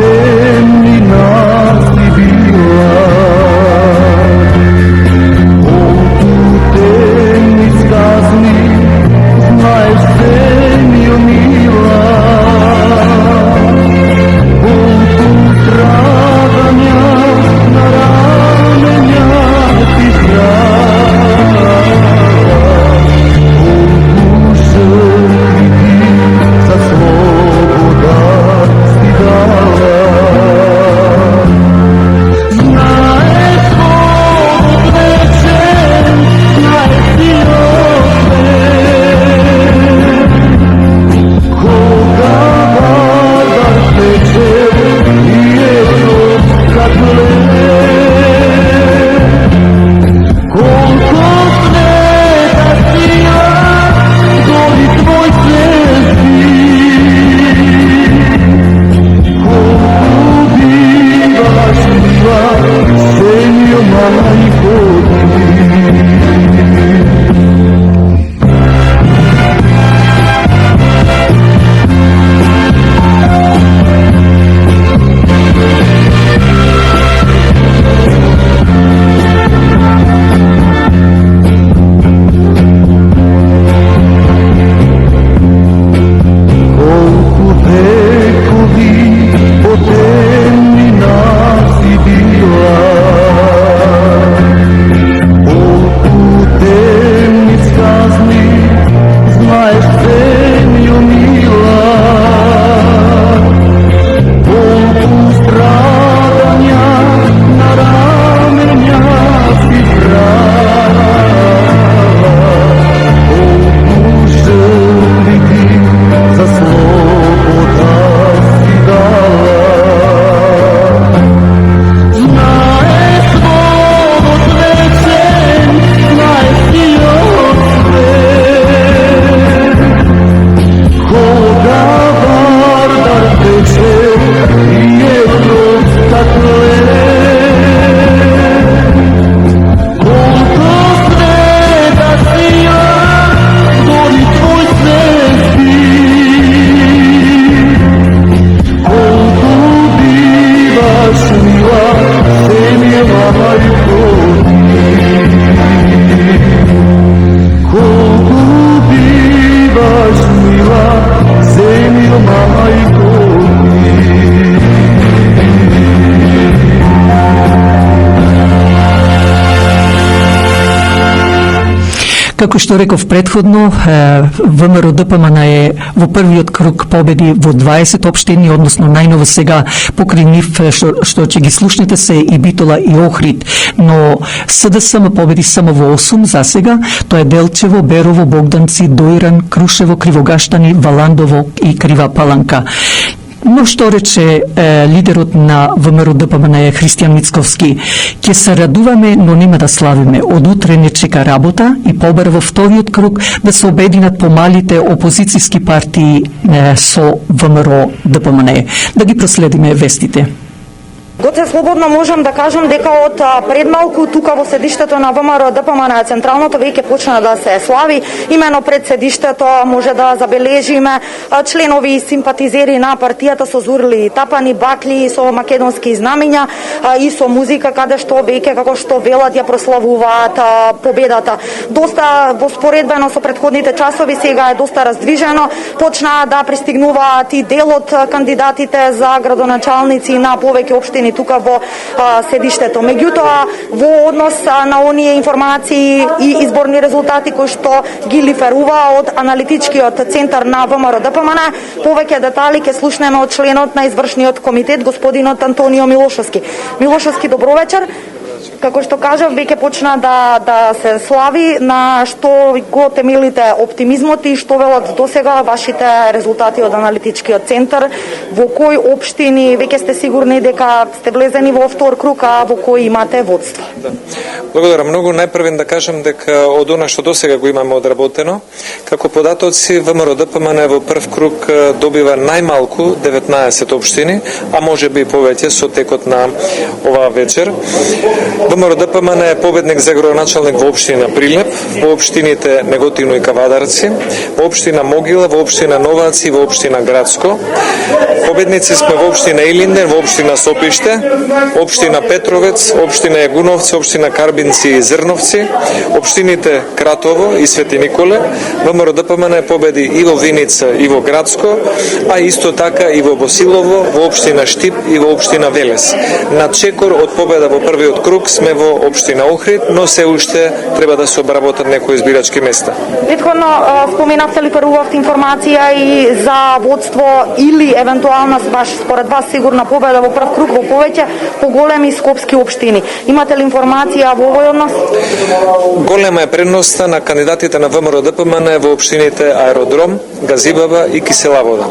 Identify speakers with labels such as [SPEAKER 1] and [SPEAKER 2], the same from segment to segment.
[SPEAKER 1] темни наси била, колку темни сказни знаеш се ми умила, колку страдanja na ramenja ti zgrala, колку žrtvi ti za sloboda si dala. Знаеш Бог вечен, знаеш ти освет, кога вардар тече и ето как лед, колко света сия гори твой слезди, колко биваш мила, семьо майко ти. Колку векови по темни наси била, колку темни сказни знаеш се ми умила, колку страдanja na ramenja si zgrala, колку žrtvi ti za sloboda si dala. Знаеш Бог вечен, знаеш ти освет, кога вардар тече и ето как лед, колко света сия гори твой слезди, колко биваш мила, семья майко ти, колко биваш мила, семья майко ти.
[SPEAKER 2] Како што реков предходно, ВМРО ДПМН е во првиот круг победи во 20 општини, односно најново сега покрај нив што ќе ги слушнете се и Битола и Охрид, но СДСМ победи само во 8 за сега, тоа е Делчево, Берово, Богданци, Доиран, Крушево, Кривогаштани, Валандово и Крива Паланка. Но што рече лидерот на ВМРО ДПМН Христијан Мицковски, ќе се радуваме, но нема да славиме. Од утре не чека работа и побара во вториот круг да се обединат помалите опозицијски партии со ВМРО ДПМН. Да ги проследиме вестите.
[SPEAKER 3] Гоце слободно можам да кажам дека од предмалку тука во седиштето на ВМРО ДПМН централното веќе почна да се слави. Имено пред седиштето може да забележиме членови и симпатизери на партијата со зурли тапани, бакли со македонски знамења и со музика каде што веќе како што велат ја прославуваат победата. Доста воспоредбено со претходните часови сега е доста раздвижено. Почнаа да пристигнуваат и дел од кандидатите за градоначалници на повеќе општини тука во седиштето. Меѓутоа, во однос на оние информации и изборни резултати кои што ги лиферува од аналитичкиот центар на ВМРО ДПМН, повеќе детали ќе слушнеме од членот на извршниот комитет господинот Антонио Милошовски. Милошовски, добро вечер. Како што кажав, веќе почна да се слави, на што го темелите оптимизмот и што велат досега вашите резултати од аналитичкиот центар, во кои општини веќе сте сигурни дека сте влезени во втор круг, а во кои имате водство?
[SPEAKER 4] Да. Благодарам многу. Најпрвен да кажам дека од она што досега го имаме одработено, како податоци ВМРО ДПМН во прв круг добива најмалку 19 општини, а може би повеќе со текот на оваа вечер. ВМРО ДПМН е победник за градоначалник во општина Прилеп, во општините Неготино и Кавадарци, во општина Могила, во општина Новаци и во општина Градско. Победници сме во општина Илинден, во општина Сопиште, општина Петровец, општина Јагуновци, општина Карбинци и Зрновци, општините Кратово и Свети Николе. ВМРО ДПМН победи и во Виница и во Градско, а исто така и во Босилово, во општина Штип и во општина Велес. На чекор од победа во првиот круг сме во општина Охрид, но се уште треба да се обработат некои избирачки места.
[SPEAKER 3] Претходно споменавте ли првувавте информација и за водство или евентуална според вас сигурна победа во прв круг во повеќе поголеми скопски општини. Имате ли информација во овој однос?
[SPEAKER 4] Голема е предноста на кандидатите на ВМРО ДПМН во општините Аеродром, Газибаба и Кисела Вода.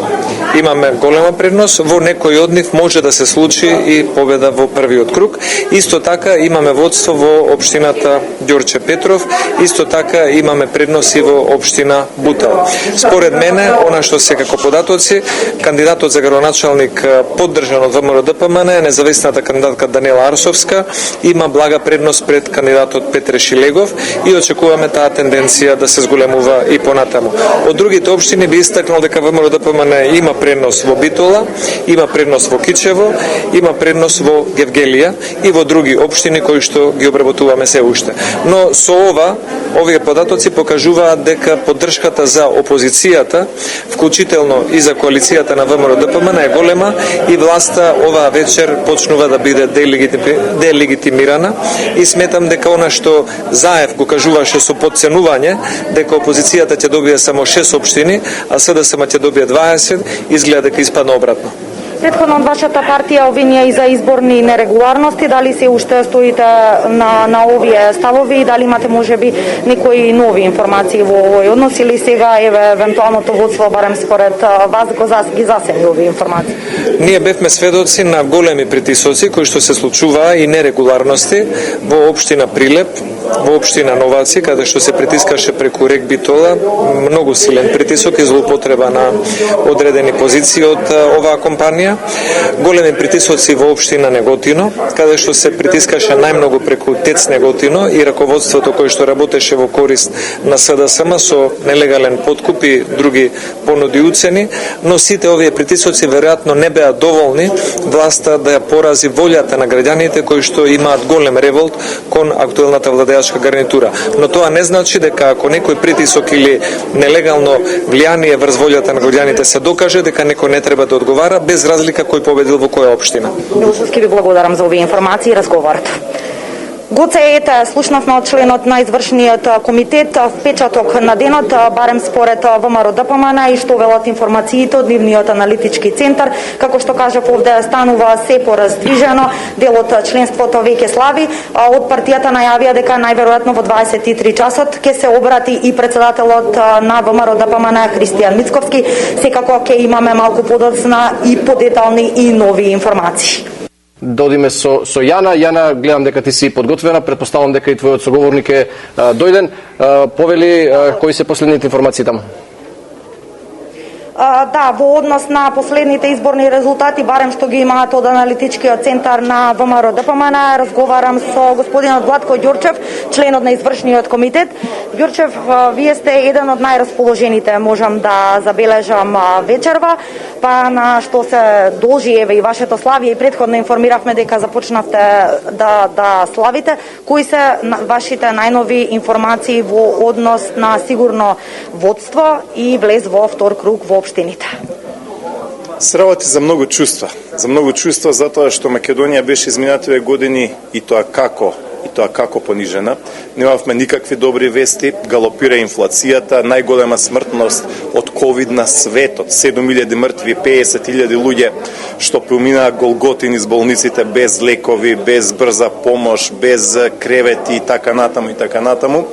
[SPEAKER 4] Имаме голема предност, во некој од нив може да се случи и победа во првиот круг. Исто така имаме водство во општината Ѓорче Петров, исто така имаме предност и во општина Бутел. Според мене, она што се како податоци, кандидатот за градоначалник поддржан од ВМРО ДПМН, независната кандидатка Даниела Арсовска, има блага предност пред кандидатот Петре Шилегов и очекуваме таа тенденција да се зголемува и понатаму. Од другите општини би истакнал дека ВМРО ДПМН има предност во Битола, има предност во Кичево, има предност во Гевгелија и во други општини кои што ги обработуваме се уште. Но со овие податоци покажуваат дека поддршката за опозицијата, вклучително и за коалицијата на ВМРО ДПМН е голема и власта оваа вечер почнува да биде делегитимирана и сметам дека она што Заев го кажуваше со подценување, дека опозицијата ќе добие само 6 општини, а СДСМ ќе добие 20, изгледа дека испадна обратно.
[SPEAKER 3] Претходно од вашата партија обвинија и за изборни нерегуларности, дали се уште стоите на овие ставови и дали имате можеби некои нови информации во овој однос или сега евентуалното водство барем според вас ги засени овие информации?
[SPEAKER 4] Ние бевме сведоци на големи притисоци кои што се случуваа и нерегуларности во општина Прилеп, во општина Новаци, каде што се притискаше преку рек Битола, многу силен притисок и злоупотреба на одредени позиции од оваа компанија. Големи притисоци во општина Неготино, каде што се притискаше најмногу преку ТЕЦ Неготино и раководството кој што работеше во корист на СДСМ со нелегален подкуп и други понуди уцени, но сите овие притисоци веројатно не беа доволни власта да ја порази волјата на граѓаните кои што имаат голем револт кон актуелната владеачка гарнитура. Но тоа не значи дека ако некој притисок или нелегално влијание врз волјата на граѓаните се докаже, дека некој не треба да одговара без разлика кој победил во која општина.
[SPEAKER 3] Милошевски, ви благодарам за овие информации и разговорот. Гоце ете, слушнавме од членот на извршниот комитет впечаток на денот, барем според ВМРО ДПМН и што велат информациите од нивниот аналитички центар, како што кажав овде станува се пораздвижено, дел од членството веќе слави, од партијата најавија дека најверојатно во 23 часот ќе се обрати и председателот на ВМРО ДПМН Христијан Мицковски, секако ќе имаме малку подоцна и подетални и нови информации.
[SPEAKER 5] Да одиме со Јана. Јана, гледам дека ти си подготвена, предпоставам дека и твојот соговорник е дојден. Повели, кои се последните информации таму?
[SPEAKER 3] Да, во однос на последните изборни резултати, барем што ги имаат од аналитичкиот центар на ВМРО ДПМН, разговарам со господинот Владко Ѓорчев, членот на извршниот комитет. Ѓорчев, вие сте еден од најрасположените, можам да забележам вечерва, па на што се должи еве и вашето славие и претходно информиравме дека започнавте да славите. Кои се вашите најнови информации во однос на сигурно водство и влез во втор круг во општините?
[SPEAKER 6] Се работи за многу чувства затоа што Македонија беше изминативе години и тоа како понижена. Немавме никакви добри вести, галопира инфлацијата, најголема смртност од ковид на светот, 7000 мртви, 50.000 луѓе што поминаа голготини из болниците без лекови, без брза помош, без кревети и така натаму.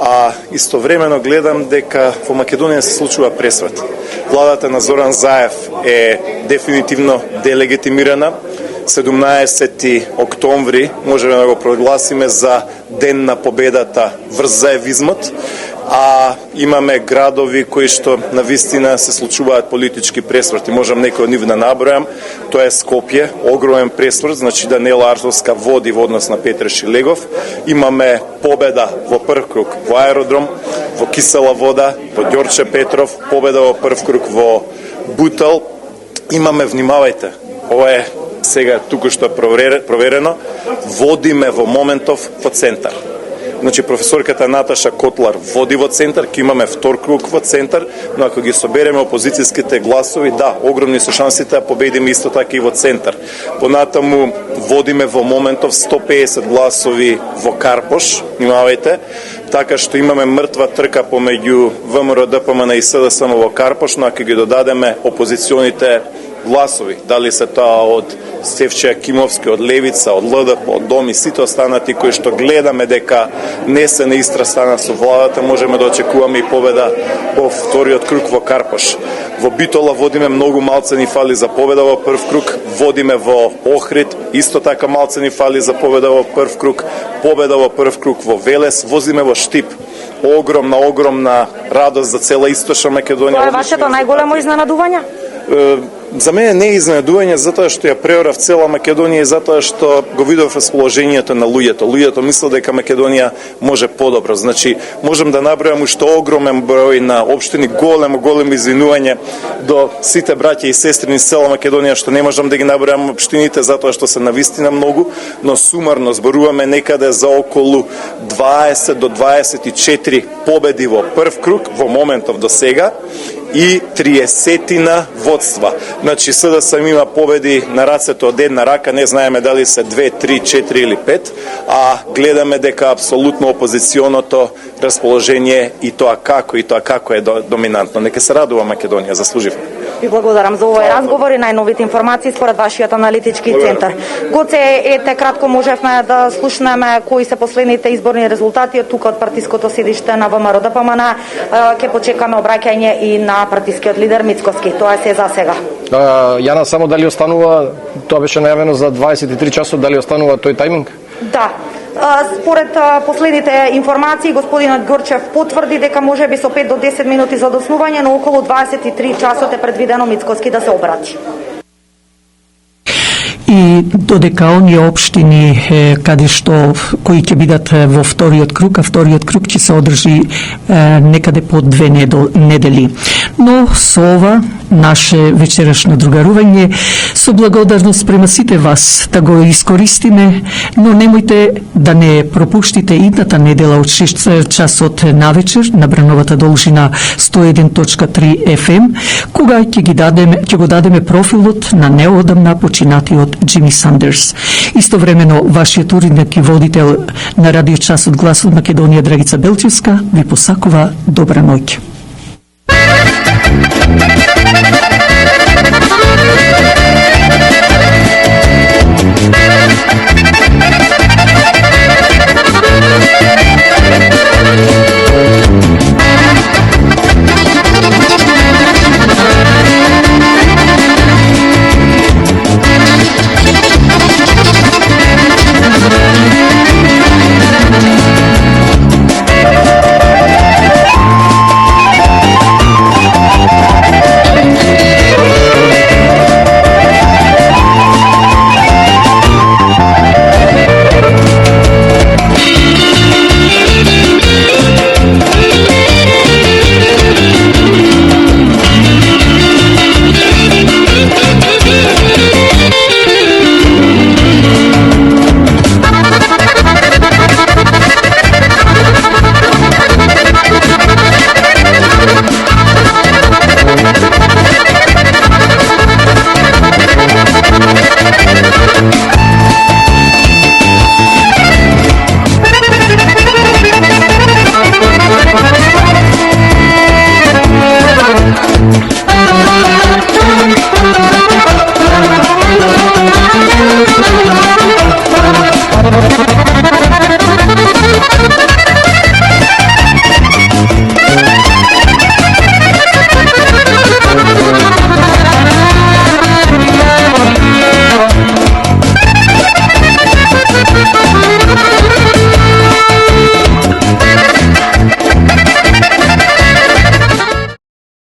[SPEAKER 6] А истовремено гледам дека во Македонија се случува пресвет. Владата на Зоран Заев е дефинитивно делегитимирана. 17 октомври можеме да го прогласиме за ден на победата врз заевизмот а имаме градови кои што на вистина се случуваат политички пресврти. Можам некој од нив да набројам. Тоа е Скопје, огромен пресврт, значи Даниела Арзовска води во однос на Петре Шилегов. Имаме победа во прв круг во Аеродром, во Кисела вода, во Ѓорче Петров, победа во прв круг во Бутел. Имаме, внимавајте, ова е сега туку што е проверено, водиме во моментов во центар. Значи, професорката Наташа Котлар води во центар, ќе имаме втор круг во центар, но ако ги собереме опозицијските гласови, да, огромни се шансите да победиме исто така и во центар. Понатаму водиме во моментов 150 гласови во Карпош, внимавајте, така што имаме мртва трка помеѓу ВМРО, ДПМН и СДСМ во Карпош, но ако ги додадеме опозиционите гласови, дали се тоа од Стефче Акимовски, од Левица, од ЛДП, од Дом и сите останати кои што гледаме дека не се на истра стана со владата, можеме да очекуваме и победа во вториот круг во Карпош. Во Битола водиме многу малце ни фали за победа во прв круг, водиме во Охрид, исто така малце ни фали за победа во прв круг, победа во прв круг во Велес, возиме во Штип. Огромна радост за цела Источна Македонија.
[SPEAKER 3] Тоа е вашето најголемо изненадување?
[SPEAKER 6] За мене не е изненадување затоа што ја преорав цела Македонија и затоа што го видов расположението на луѓето. Луѓето мислат дека Македонија може подобро. Значи, можам да набројам уште огромен број на општини, големо извинување до сите браќа и сестри низ цела Македонија што не можам да ги набројам општините затоа што се навистина многу, но сумарно зборуваме некаде за околу 20 до 24 победи во прв круг во моментов до сега и 30 водства. Значи, СДСМ има победи на рацето од една рака, не знаеме дали се 2, 3, 4 или 5, а гледаме дека апсолутно опозиционото расположение и тоа како е доминантно. Нека се радува Македонија, заслужив.
[SPEAKER 3] Ви благодарам за овој разговор и најновите информации според вашиот аналитички центар. Гоце, ете, кратко можевме да слушнеме кои се последните изборни резултати од тука од партиското седиште на ВМРО ДПМН. Ќе почекаме обраќање и на партискиот лидер Мицковски. Тоа е се за сега.
[SPEAKER 5] Јана, само дали останува, тоа беше најавено за 23 часот, дали останува тој тајминг?
[SPEAKER 3] Да. Според последните информации, господинот Горчев потврди дека може би со 5 до 10 минути за доснување, но околу 23 часот е предвидено Мицковски да се обрати.
[SPEAKER 2] И додека оние општини каде што кои ќе бидат во вториот круг, а вториот круг ќе се одржи некаде по 2 недели. Но со ова наше вечерашно другарување со благодарност према сите вас да го искористиме, но немојте да не пропуштите идната недела од 6 часот навечер на брановата должина 101.3 FM, кога ќе го дадеме профилот на неодамна починатиот Джими Сандерс. Истовремено, вашиот уредник и водител на радиочасот Глас од Македонија Драгица Белчевска ви посакува добра ноќ.